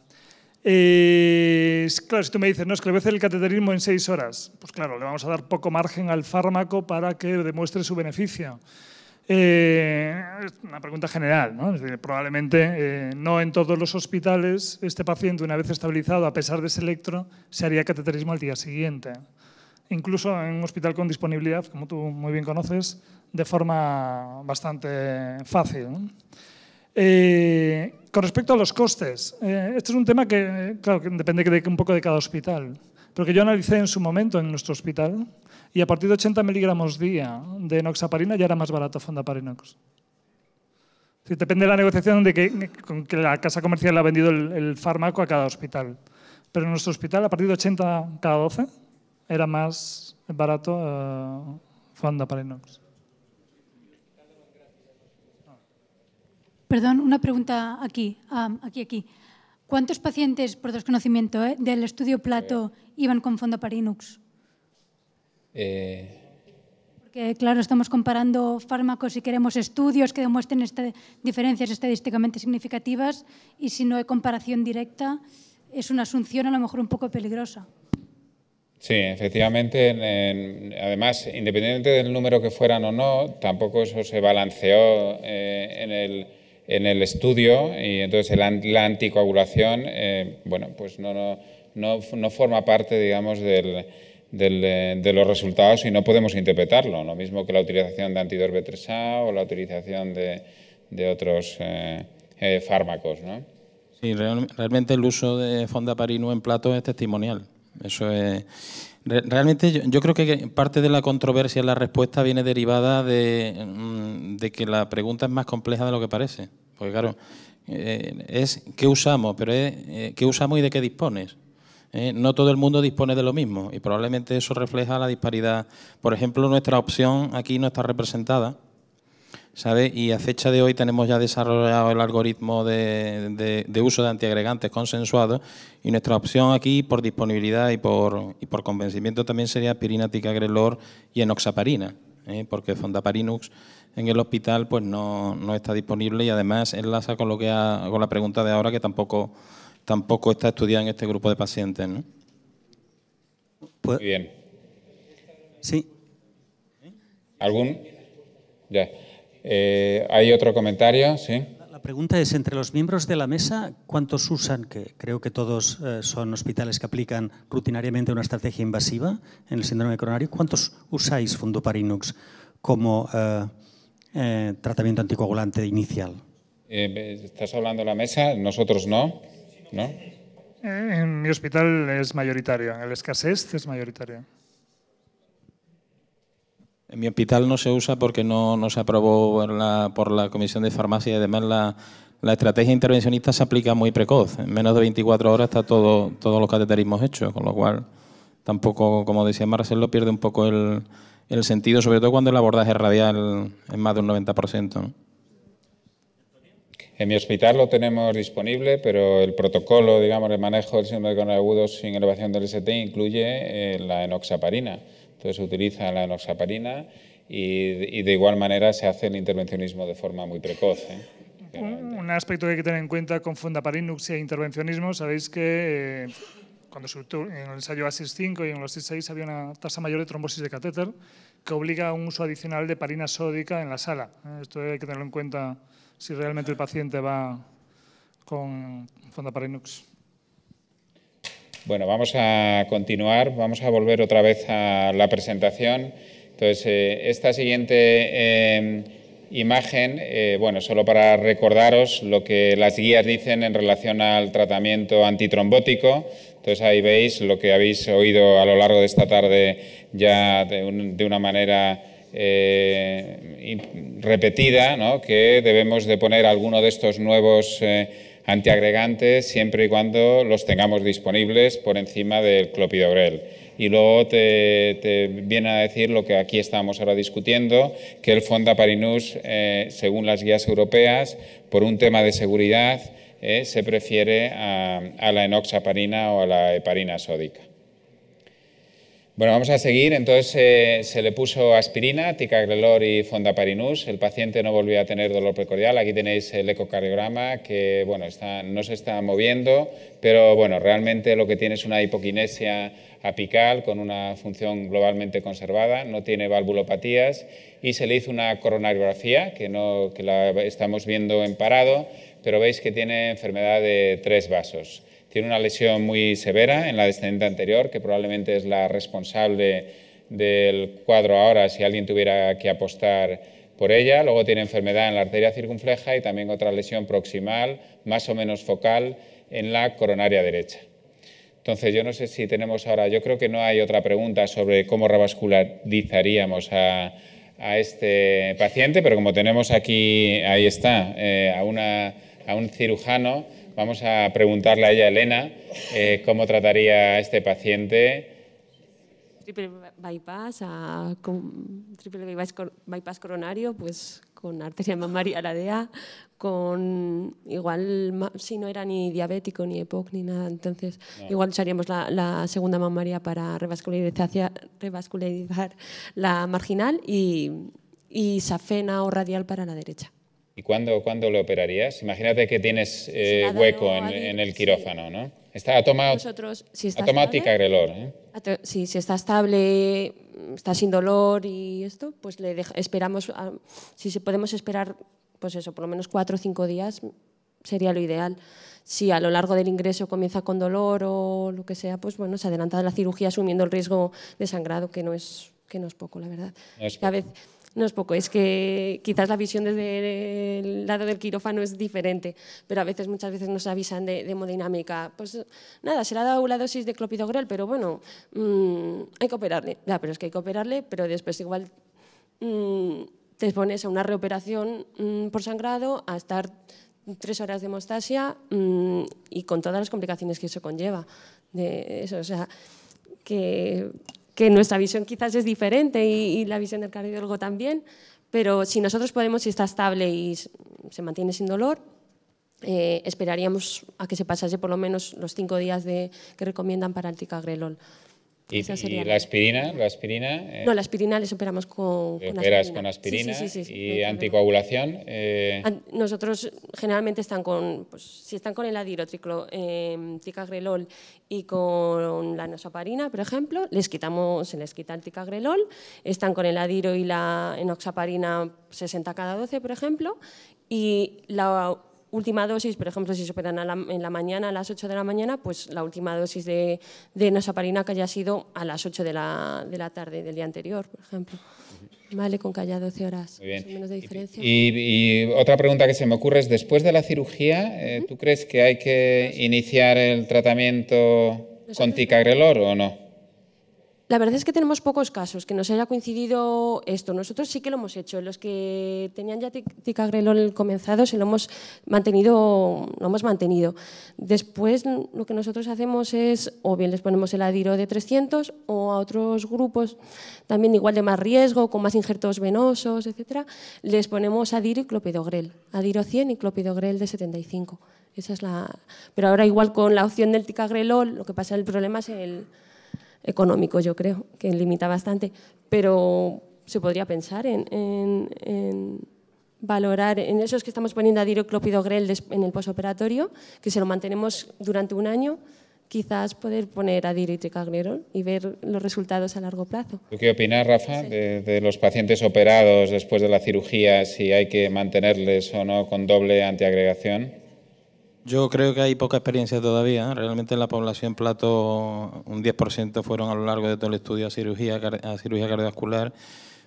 Claro, si tú me dices, no, es que le voy a hacer el cateterismo en 6 horas, pues claro, le vamos a dar poco margen al fármaco para que demuestre su beneficio. Es una pregunta general, ¿no? Es decir, probablemente no en todos los hospitales este paciente, una vez estabilizado, a pesar de ese electro, se haría cateterismo al día siguiente. Incluso en un hospital con disponibilidad, como tú muy bien conoces, de forma bastante fácil, ¿no? Con respecto a los costes, este es un tema que, claro, que depende un poco de cada hospital, pero que yo analicé en su momento en nuestro hospital y a partir de 80 miligramos día de enoxaparina ya era más barato Fondaparinux. Sí, depende de la negociación con que la casa comercial ha vendido el fármaco a cada hospital, pero en nuestro hospital a partir de 80 cada 12 era más barato Fondaparinux. Perdón, una pregunta aquí. ¿Cuántos pacientes, por desconocimiento, del estudio Plato iban con Fondaparinux? Porque, claro, estamos comparando fármacos y queremos estudios que demuestren diferencias estadísticamente significativas y si no hay comparación directa, es una asunción a lo mejor un poco peligrosa. Sí, efectivamente. Además, independientemente del número que fueran o no, tampoco eso se balanceó en el estudio y entonces la anticoagulación, bueno, pues no forma parte, digamos, de los resultados y no podemos interpretarlo. Lo mismo que la utilización de antidorbetresa o la utilización de otros fármacos, ¿no? Sí, realmente el uso de Fondaparinux en plato es testimonial. Eso es. Realmente yo creo que parte de la controversia en la respuesta viene derivada de que la pregunta es más compleja de lo que parece. Porque claro, es ¿qué usamos? Pero es ¿qué usamos y de qué dispones? No todo el mundo dispone de lo mismo y probablemente eso refleja la disparidad. Por ejemplo, nuestra opción aquí no está representada, ¿sabe? Y a fecha de hoy tenemos ya desarrollado el algoritmo de uso de antiagregantes consensuado y nuestra opción aquí, por disponibilidad y por convencimiento, también sería aspirina, ticagrelor y enoxaparina, porque Fondaparinux en el hospital pues no está disponible y además enlaza con con la pregunta de ahora que tampoco está estudiada en este grupo de pacientes, ¿no? Muy bien. Sí. ¿Algún? Ya. ¿Hay otro comentario? Sí. La pregunta es, entre los miembros de la mesa, ¿cuántos usan, que creo que todos son hospitales que aplican rutinariamente una estrategia invasiva en el síndrome coronario, ¿cuántos usáis Fondaparinux como tratamiento anticoagulante inicial? ¿Estás hablando de la mesa? Nosotros no. ¿No? En mi hospital es mayoritario, en el Escasez es mayoritario. En mi hospital no se usa porque no se aprobó por la Comisión de Farmacia y además la estrategia intervencionista se aplica muy precoz. En menos de 24 horas está todos los cateterismos hechos, con lo cual tampoco, como decía Marcelo, pierde un poco el sentido, sobre todo cuando el abordaje radial es más de un 90%, ¿no? En mi hospital lo tenemos disponible, pero el protocolo, digamos, de manejo del síndrome coronario agudo sin elevación del ST incluye la enoxaparina. Entonces se utiliza la enoxaparina y de igual manera se hace el intervencionismo de forma muy precoz. Un aspecto que hay que tener en cuenta con Fondaparinux e intervencionismo, sabéis que cuando en el ensayo ASIS-5 y en los ASIS-6 había una tasa mayor de trombosis de catéter que obliga a un uso adicional de parina sódica en la sala. Esto hay que tenerlo en cuenta si realmente el paciente va con Fondaparinux. Bueno, vamos a continuar, vamos a volver otra vez a la presentación. Entonces, esta siguiente imagen, bueno, solo para recordaros lo que las guías dicen en relación al tratamiento antitrombótico. Entonces, ahí veis lo que habéis oído a lo largo de esta tarde ya de una manera repetida, ¿no? Que debemos de poner alguno de estos nuevos antiagregantes siempre y cuando los tengamos disponibles por encima del clopidogrel. Y luego te viene a decir lo que aquí estamos ahora discutiendo, que el Fondaparinux, según las guías europeas, por un tema de seguridad, se prefiere a la enoxaparina o a la heparina sódica. Bueno, vamos a seguir. Entonces se le puso aspirina, ticagrelor y fondaparinux. El paciente no volvió a tener dolor precordial. Aquí tenéis el ecocardiograma que bueno, no se está moviendo, pero bueno, realmente lo que tiene es una hipoquinesia apical con una función globalmente conservada, no tiene valvulopatías y se le hizo una coronariografía que la estamos viendo en parado, pero veis que tiene enfermedad de 3 vasos. Tiene una lesión muy severa en la descendente anterior, que probablemente es la responsable del cuadro ahora si alguien tuviera que apostar por ella. Luego tiene enfermedad en la arteria circunfleja y también otra lesión proximal, más o menos focal, en la coronaria derecha. Entonces, yo no sé si tenemos ahora, yo creo que no hay otra pregunta sobre cómo revascularizaríamos a este paciente, pero como tenemos aquí, ahí está, a un cirujano, vamos a preguntarle a ella, Elena, cómo trataría a este paciente. Triple bypass coronario, pues con arteria mamaria, la DA, con igual, si no era ni diabético, ni EPOC, ni nada, entonces igual usaríamos la segunda mamaria para revascularizar la marginal y safena o radial para la derecha. ¿Y cuándo le operarías? Imagínate que tienes hueco en el quirófano, ¿no? Ha tomado ticagrelor, ¿eh? Sí, si está estable, está sin dolor y esto, pues esperamos, si podemos esperar, pues eso, por lo menos 4 o 5 días sería lo ideal. Si a lo largo del ingreso comienza con dolor o lo que sea, pues bueno, se adelanta la cirugía asumiendo el riesgo de sangrado, que no es poco, la verdad. No es poco, es que quizás la visión desde el lado del quirófano es diferente, pero muchas veces nos avisan de hemodinámica. Pues nada, se le ha dado la dosis de clopidogrel, pero bueno, hay que operarle. Ya, pero es que hay que operarle, pero después igual te expones a una reoperación por sangrado, a estar 3 horas de hemostasia y con todas las complicaciones que eso conlleva. De eso, o sea, que nuestra visión quizás es diferente y la visión del cardiólogo también, pero si nosotros podemos, si está estable y se mantiene sin dolor, esperaríamos a que se pasase por lo menos los 5 días que recomiendan para el ticagrelol. ¿Y la aspirina? No, la aspirina les operamos con operas con aspirina. Sí, ¿y anticoagulación? Nosotros generalmente si están con el adiro, ticagrelol y con la enoxaparina, por ejemplo, se les quita el ticagrelol, están con el adiro y la enoxaparina 60 cada 12, por ejemplo, y la última dosis, por ejemplo, si se operan en la mañana, a las 8 de la mañana, pues la última dosis de enoxaparina que haya sido a las 8 de la tarde del día anterior, por ejemplo. Vale, con que haya 12 horas más o menos de diferencia. Y otra pregunta que se me ocurre es, después de la cirugía, ¿tú crees que hay que iniciar el tratamiento con ticagrelor o no? La verdad es que tenemos pocos casos que nos haya coincidido esto. Nosotros sí que lo hemos hecho. Los que tenían ya ticagrelol comenzado lo hemos mantenido. Después lo que nosotros hacemos es, o bien les ponemos el adiro de 300 o a otros grupos también igual de más riesgo, con más injertos venosos, etcétera, les ponemos adiro y clopidogrel. Adiro 100 y clopidogrel de 75. Esa es Pero ahora igual con la opción del ticagrelol, lo que pasa, el problema es el económico, yo creo, que limita bastante, pero se podría pensar en valorar en esos que estamos poniendo adiro y clopidogrel en el posoperatorio, que se lo mantenemos durante un año, quizás poder poner adiro y ticagrelol y ver los resultados a largo plazo. ¿Tú qué opinas, Rafa, de los pacientes operados después de la cirugía, si hay que mantenerles o no con doble antiagregación? Yo creo que hay poca experiencia todavía. Realmente en la población plato un 10% fueron a lo largo de todo el estudio a cirugía cardiovascular,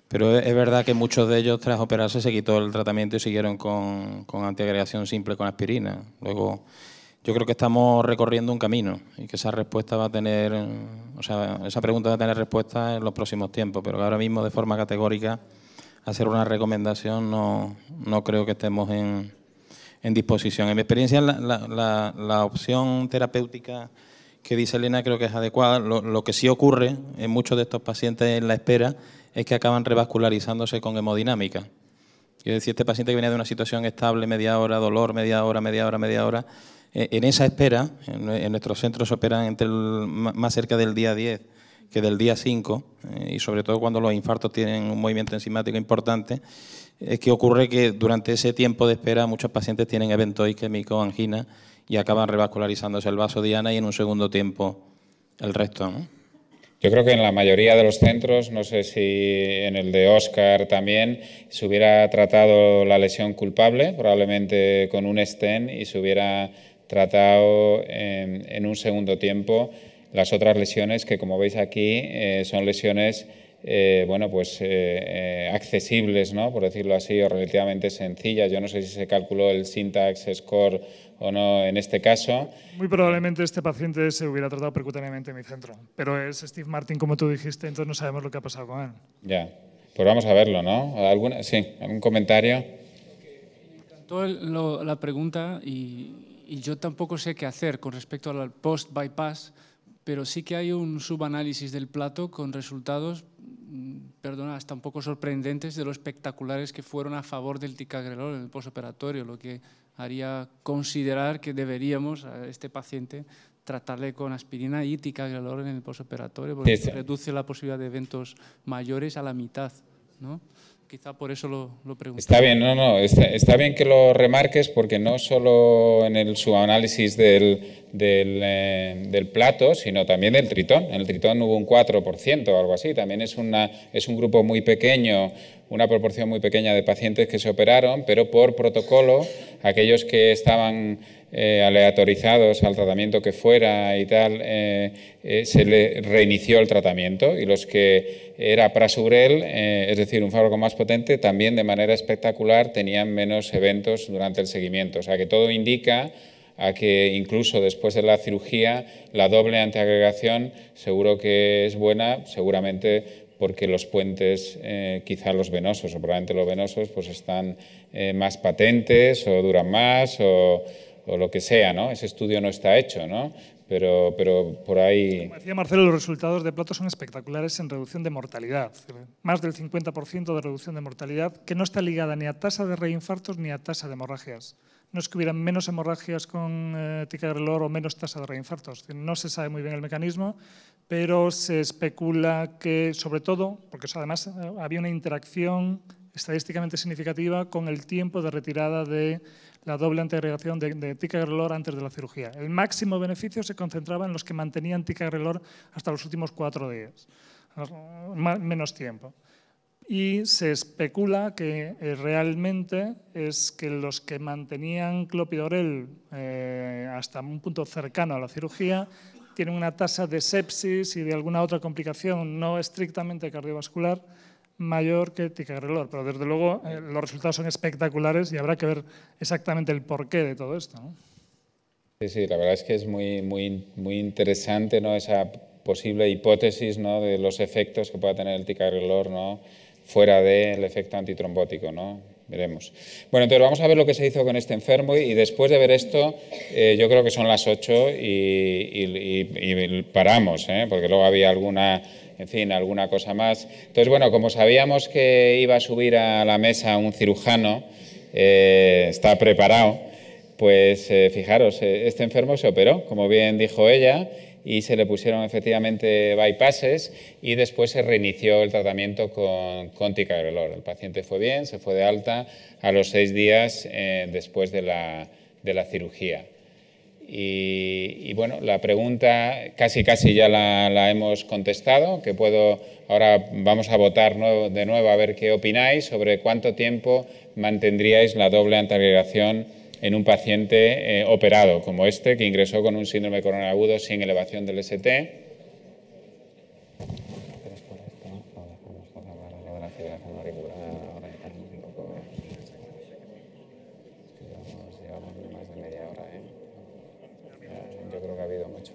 pero es verdad que muchos de ellos tras operarse se quitó el tratamiento y siguieron con antiagregación simple con aspirina. Luego, yo creo que estamos recorriendo un camino y que esa respuesta va a tener, esa pregunta va a tener respuesta en los próximos tiempos, pero ahora mismo de forma categórica hacer una recomendación no creo que estemos en disposición. En mi experiencia, la opción terapéutica que dice Elena creo que es adecuada. Lo que sí ocurre en muchos de estos pacientes en la espera es que acaban revascularizándose con hemodinámica. Es decir, este paciente que viene de una situación estable, media hora, dolor, media hora, en esa espera, en nuestros centros operan más cerca del día 10, del día 5, y sobre todo cuando los infartos tienen un movimiento enzimático importante, es que ocurre que durante ese tiempo de espera muchos pacientes tienen evento isquémico, angina, y acaban revascularizándose el vaso diana y en un segundo tiempo el resto, ¿no? Yo creo que en la mayoría de los centros, no sé si en el de Óscar también, se hubiera tratado la lesión culpable, probablemente con un stent, y se hubiera tratado en un segundo tiempo las otras lesiones que, como veis aquí, son lesiones accesibles, ¿no? Por decirlo así, o relativamente sencillas. Yo no sé si se calculó el syntax score o no en este caso. Muy probablemente este paciente se hubiera tratado percutáneamente en mi centro, pero es Steve Martin, como tú dijiste, entonces no sabemos lo que ha pasado con él. Ya, pues vamos a verlo, ¿no? Sí, ¿algún comentario? Me encantó la pregunta y yo tampoco sé qué hacer con respecto al post-bypass, pero sí que hay un subanálisis del plato con resultados, hasta un poco sorprendentes de lo espectaculares que fueron a favor del ticagrelor en el postoperatorio, lo que haría considerar que deberíamos a este paciente tratarle con aspirina y ticagrelor en el postoperatorio, porque reduce la posibilidad de eventos mayores a la mitad, ¿no? Quizá por eso lo pregunto. Está bien, está bien que lo remarques, porque no solo en el subanálisis del plato, sino también del tritón. En el tritón hubo un 4% o algo así. También es un grupo muy pequeño, una proporción muy pequeña de pacientes que se operaron, pero por protocolo, aquellos que estaban aleatorizados al tratamiento que fuera y tal, se le reinició el tratamiento, y los que era prasugrel, es decir, un fármaco más potente, también de manera espectacular tenían menos eventos durante el seguimiento. O sea que todo indica a que incluso después de la cirugía la doble antiagregación seguro que es buena, seguramente porque los puentes, quizá los venosos o probablemente los venosos, pues están más patentes o duran más o lo que sea, ¿no? Ese estudio no está hecho, ¿no? Pero por ahí... Como decía Marcelo, los resultados de plato son espectaculares en reducción de mortalidad. Más del 50% de reducción de mortalidad, que no está ligada ni a tasa de reinfartos ni a tasa de hemorragias. No es que hubieran menos hemorragias con ticagrelor o menos tasa de reinfartos. No se sabe muy bien el mecanismo, pero se especula que, sobre todo, porque además había una interacción estadísticamente significativa con el tiempo de retirada de la doble antiagregación de ticagrelor antes de la cirugía. El máximo beneficio se concentraba en los que mantenían ticagrelor hasta los últimos 4 días, menos tiempo. Y se especula que realmente es que los que mantenían clopidogrel hasta un punto cercano a la cirugía tienen una tasa de sepsis y de alguna otra complicación no estrictamente cardiovascular mayor que ticagrelor, pero desde luego los resultados son espectaculares y habrá que ver exactamente el porqué de todo esto, ¿no? Sí, la verdad es que es muy interesante, ¿no? Esa posible hipótesis, ¿no? De los efectos que pueda tener el ticagrelor, ¿no? Fuera del efecto antitrombótico, ¿no? Veremos. Bueno, entonces vamos a ver lo que se hizo con este enfermo, y después de ver esto, yo creo que son las 8 y paramos, porque luego había alguna cosa más. Entonces, bueno, como sabíamos que iba a subir a la mesa un cirujano, está preparado, pues fijaros, este enfermo se operó, como bien dijo ella, y se le pusieron efectivamente bypasses, y después se reinició el tratamiento con ticagrelor. El paciente fue bien, se fue de alta a los 6 días después de la cirugía. Y bueno, la pregunta casi ya la hemos contestado, que ahora vamos a votar de nuevo a ver qué opináis sobre cuánto tiempo mantendríais la doble antiagregación en un paciente operado como este, que ingresó con un síndrome coronario agudo sin elevación del ST. Yo creo que ha habido mucho.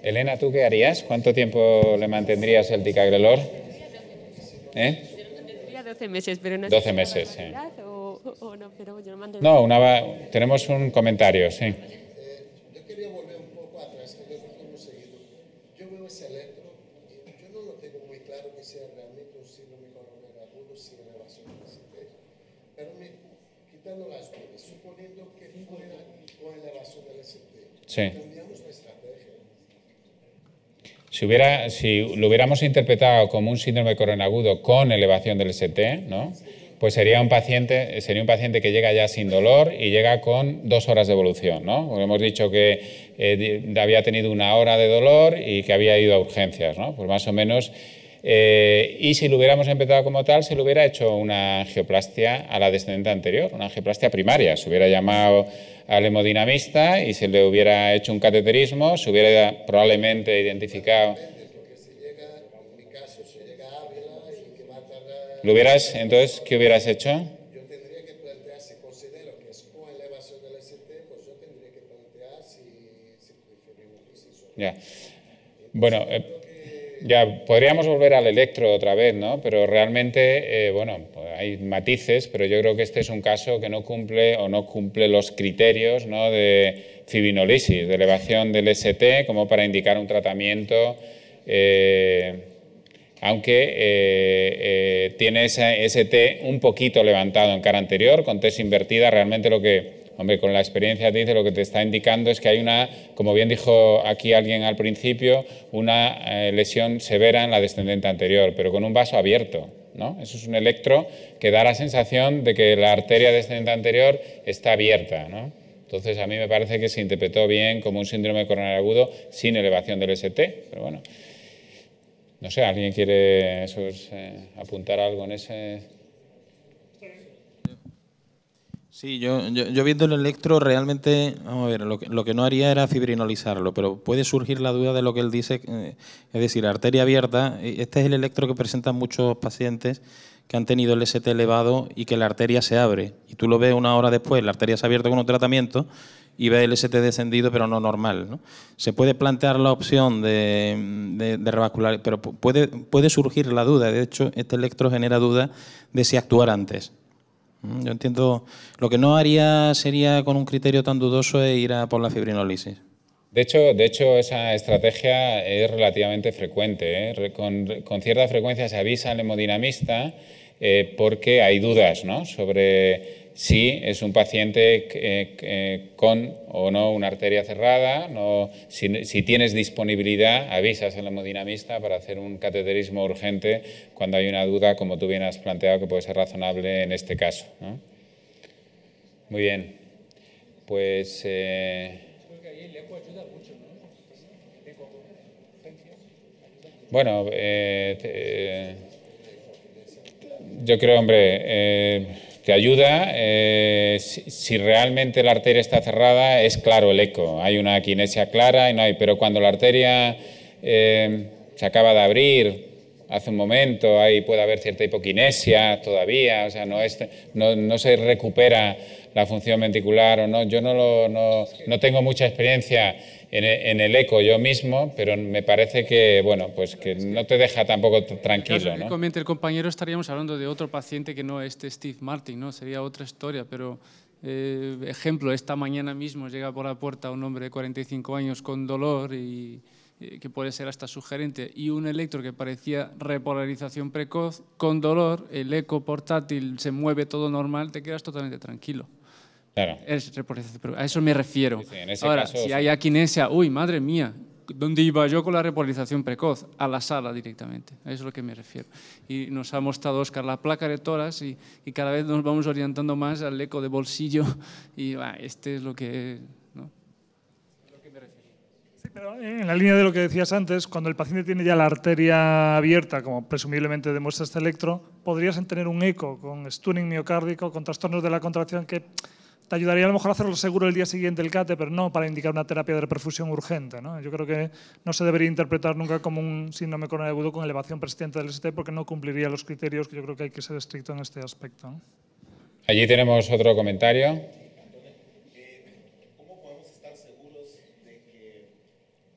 Elena, ¿tú qué harías? ¿Cuánto tiempo le mantendrías el ticagrelor? 12 meses, pero no 12 meses, sí. O no, pero yo no mantendría. No, tenemos un comentario, sí. Yo quería volver un poco atrás, que lo hemos seguido. Yo veo ese electro y yo no lo tengo muy claro que sea realmente un síndrome coronario agudo sin elevación del ST. Pero quitando las dudas, suponiendo que fuera con elevación del ST, sí. cambiamos nuestra Si lo hubiéramos interpretado como un síndrome coronagudo con elevación del ST, ¿no? Pues sería un paciente que llega ya sin dolor y llega con 2 horas de evolución, ¿no? Porque hemos dicho que había tenido 1 hora de dolor y que había ido a urgencias, ¿no? Pues más o menos. Y si lo hubiéramos empezado como tal, se le hubiera hecho una angioplastia a la descendente anterior, una angioplastia primaria. Se hubiera llamado al hemodinamista y se le hubiera hecho un cateterismo, se hubiera probablemente identificado. Entonces, ¿qué hubieras hecho? Yo tendría que plantear, si considero que es con elevación del ST, pues yo tendría que plantear si fibrinolysis o... Ya. Bueno, ya podríamos volver al electro otra vez, ¿no? Pero realmente, bueno, pues hay matices, pero yo creo que este es un caso que no cumple los criterios, ¿no?, de fibrinolisis, de elevación del ST, como para indicar un tratamiento, aunque tiene ese ST un poquito levantado en cara anterior, con TES invertida. Realmente lo que, hombre, con la experiencia te dice, lo que te está indicando es que hay una, como bien dijo aquí alguien al principio, una lesión severa en la descendente anterior, pero con un vaso abierto, ¿no? Eso es un electro que da la sensación de que la arteria descendente anterior está abierta, ¿no? Entonces, a mí me parece que se interpretó bien como un síndrome coronario agudo sin elevación del ST, pero bueno. No sé, ¿alguien quiere apuntar algo en ese? Sí, yo viendo el electro realmente, vamos a ver, lo que no haría era fibrinolizarlo, pero puede surgir la duda de lo que él dice, es decir, arteria abierta. Este es el electro que presentan muchos pacientes que han tenido el ST elevado y que la arteria se abre. Y tú lo ves 1 hora después, la arteria se ha abierto con un tratamiento y ves el ST descendido, pero no normal, ¿no? Se puede plantear la opción de revascular, pero puede surgir la duda. De hecho, este electro genera duda de si actuar antes. Yo entiendo, lo que no haría sería con un criterio tan dudoso es ir a por la fibrinolisis. De hecho, esa estrategia es relativamente frecuente, ¿eh? Con cierta frecuencia se avisa al hemodinamista porque hay dudas, ¿no?, sobre si es un paciente con o no una arteria cerrada. Si tienes disponibilidad, avisas al hemodinamista para hacer un cateterismo urgente cuando hay una duda, como tú bien has planteado, que puede ser razonable en este caso, ¿no? Muy bien. Pues... Creo que ahí el eco ayuda mucho, ¿no? Eco con urgencias. Bueno, yo creo, hombre, te ayuda. Si realmente la arteria está cerrada, es claro el eco. Hay una quinesia clara y no hay. Pero cuando la arteria se acaba de abrir hace un momento, ahí puede haber cierta hipoquinesia todavía, o sea, no se recupera la función ventricular o no. Yo no tengo mucha experiencia en el eco yo mismo, pero me parece que, bueno, pues que no te deja tampoco tranquilo, ¿no? Que comente el compañero, estaríamos hablando de otro paciente que no este Steve Martin, ¿no? Sería otra historia, pero ejemplo, esta mañana mismo llega por la puerta un hombre de 45 años con dolor y que puede ser hasta sugerente, y un electro que parecía repolarización precoz, con dolor, el eco portátil se mueve todo normal, te quedas totalmente tranquilo. Claro. A eso me refiero. Sí, en ese Ahora, caso, si sí. hay aquinesia, uy, madre mía, ¿dónde iba yo con la repolarización precoz? A la sala directamente, a eso es lo que me refiero. Y nos ha mostrado Óscar la placa de tórax y cada vez nos vamos orientando más al eco de bolsillo y este es lo que... ¿no? Sí, pero en la línea de lo que decías antes, cuando el paciente tiene ya la arteria abierta, como presumiblemente demuestra este electro, podrías tener un eco con stunning miocárdico, con trastornos de la contracción que te ayudaría a lo mejor a hacerlo seguro el día siguiente el CATE, pero no para indicar una terapia de reperfusión urgente, ¿no? Yo creo que no se debería interpretar nunca como un síndrome coronario agudo con elevación persistente del ST porque no cumpliría los criterios, que yo creo que hay que ser estricto en este aspecto, ¿no? Allí tenemos otro comentario. ¿Cómo podemos estar seguros de que,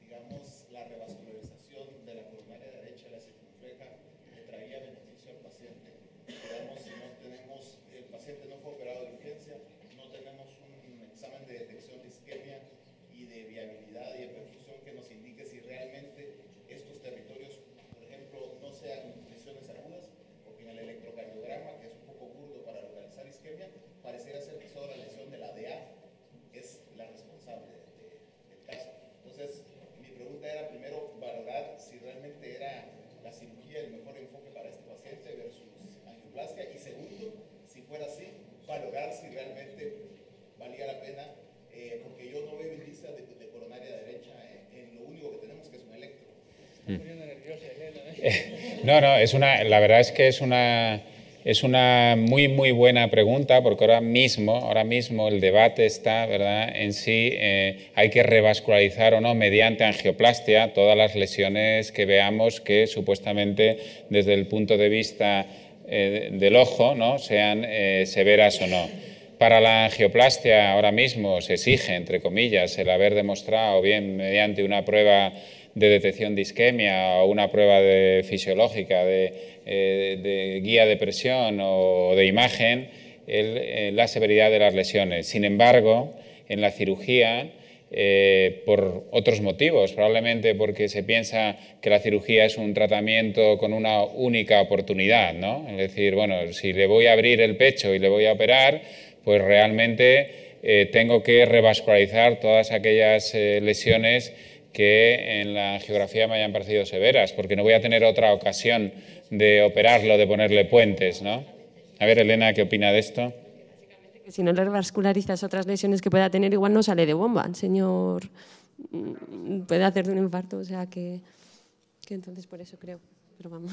digamos, la revascularización de la coronaria derecha, la circunfleja, le traía beneficio al paciente? Digamos, si no tenemos, el paciente no fue operado de urgencia, no tenemos un examen de detección de isquemia y de viabilidad y de perfusión que nos indique si realmente estos territorios, por ejemplo, no sean lesiones agudas, porque en el electrocardiograma, que es un poco burdo para localizar isquemia, pareciera ser que solo la lesión No, la verdad es que es una muy, muy buena pregunta, porque ahora mismo el debate está, ¿verdad?, en si hay que revascularizar o no mediante angioplastia todas las lesiones que veamos que supuestamente desde el punto de vista del ojo, ¿no?, sean severas o no. Para la angioplastia ahora mismo se exige, entre comillas, el haber demostrado bien mediante una prueba de detección de isquemia o una prueba fisiológica de guía de presión o de imagen, la severidad de las lesiones. Sin embargo, en la cirugía, por otros motivos, probablemente porque se piensa que la cirugía es un tratamiento con una única oportunidad, ¿no? Es decir, bueno, si le voy a abrir el pecho y le voy a operar, pues realmente tengo que revascularizar todas aquellas lesiones que en la angiografía me hayan parecido severas, porque no voy a tener otra ocasión de operarlo, de ponerle puentes, ¿no? A ver, Elena, ¿qué opina de esto? Si no le revascularizas otras lesiones que pueda tener, igual no sale de bomba. El señor puede hacer de un infarto, o sea que entonces por eso creo, pero vamos.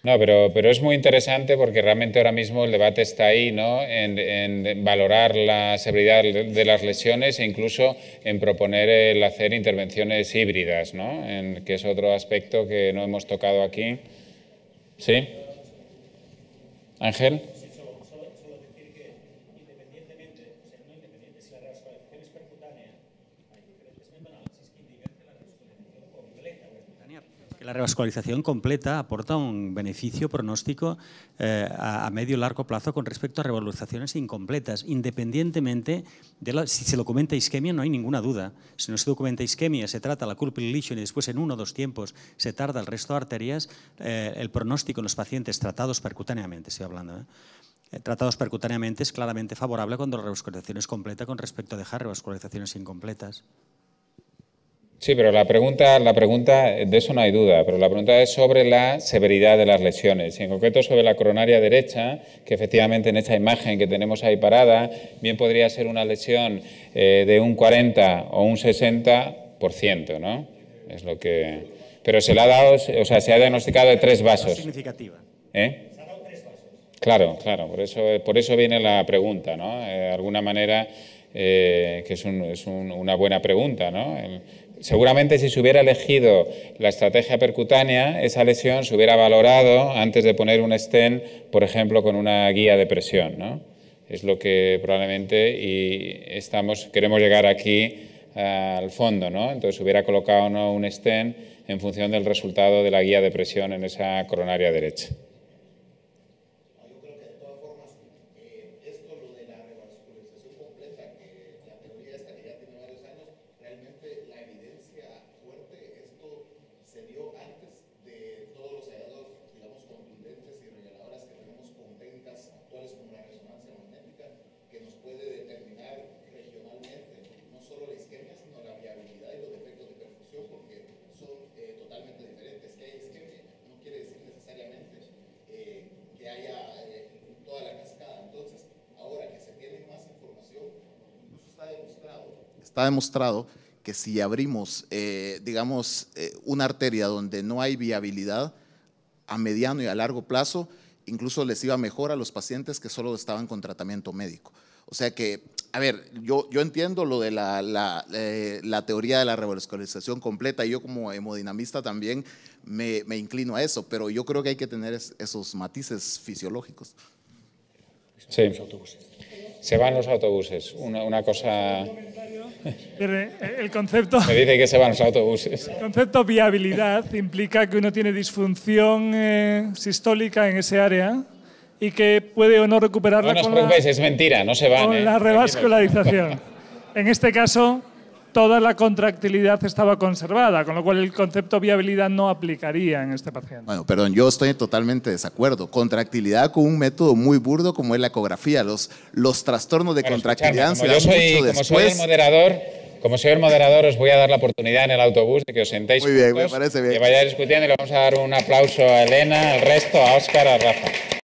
No, pero es muy interesante porque realmente ahora mismo el debate está ahí, ¿no?, en valorar la severidad de las lesiones e incluso en proponer el hacer intervenciones híbridas, ¿no?, que es otro aspecto que no hemos tocado aquí. ¿Sí? Ángel. La revascularización completa aporta un beneficio pronóstico a medio y largo plazo con respecto a revascularizaciones incompletas, independientemente de si se documenta isquemia, no hay ninguna duda. Si no se documenta isquemia, se trata la Kupffer lesion y después en 1 o 2 tiempos se tarda el resto de arterias, el pronóstico en los pacientes tratados percutáneamente, estoy hablando, tratados percutáneamente es claramente favorable cuando la revascularización es completa con respecto a dejar revascularizaciones incompletas. Sí, pero la pregunta, de eso no hay duda, pero la pregunta es sobre la severidad de las lesiones, y en concreto sobre la coronaria derecha, que efectivamente en esa imagen que tenemos ahí parada, bien podría ser una lesión de un 40 o un 60%, ¿no? Es lo que... Pero se le ha dado, o sea, se ha diagnosticado de 3 vasos. Significativa. Claro, por eso viene la pregunta, ¿no? De alguna manera, que es una buena pregunta, ¿no? Seguramente si se hubiera elegido la estrategia percutánea, esa lesión se hubiera valorado antes de poner un stent, por ejemplo, con una guía de presión, ¿no? Es lo que probablemente queremos llegar aquí al fondo, ¿no? Entonces hubiera colocado o no un stent en función del resultado de la guía de presión en esa coronaria derecha. Está demostrado que si abrimos, digamos, una arteria donde no hay viabilidad a mediano y a largo plazo, incluso les iba mejor a los pacientes que solo estaban con tratamiento médico. O sea que, a ver, yo entiendo lo de la teoría de la revascularización completa y yo como hemodinamista también me inclino a eso, pero yo creo que hay que tener esos matices fisiológicos. Sí. Se van los autobuses. Una cosa... El concepto... Me dice que se van los autobuses. El concepto viabilidad implica que uno tiene disfunción sistólica en ese área y que puede o no recuperarla no os preocupéis, es mentira, no se van. Con la revascularización. En este caso, toda la contractilidad estaba conservada, con lo cual el concepto viabilidad no aplicaría en este paciente. Bueno, perdón, yo estoy totalmente de desacuerdo. Contractilidad con un método muy burdo como es la ecografía. Los trastornos de contractilidad se dan mucho después. Como soy el moderador, os voy a dar la oportunidad en el autobús de que os sentéis muy bien, juntos, me parece bien. Que vayáis discutiendo y le vamos a dar un aplauso a Elena, al resto, a Óscar, a Rafa.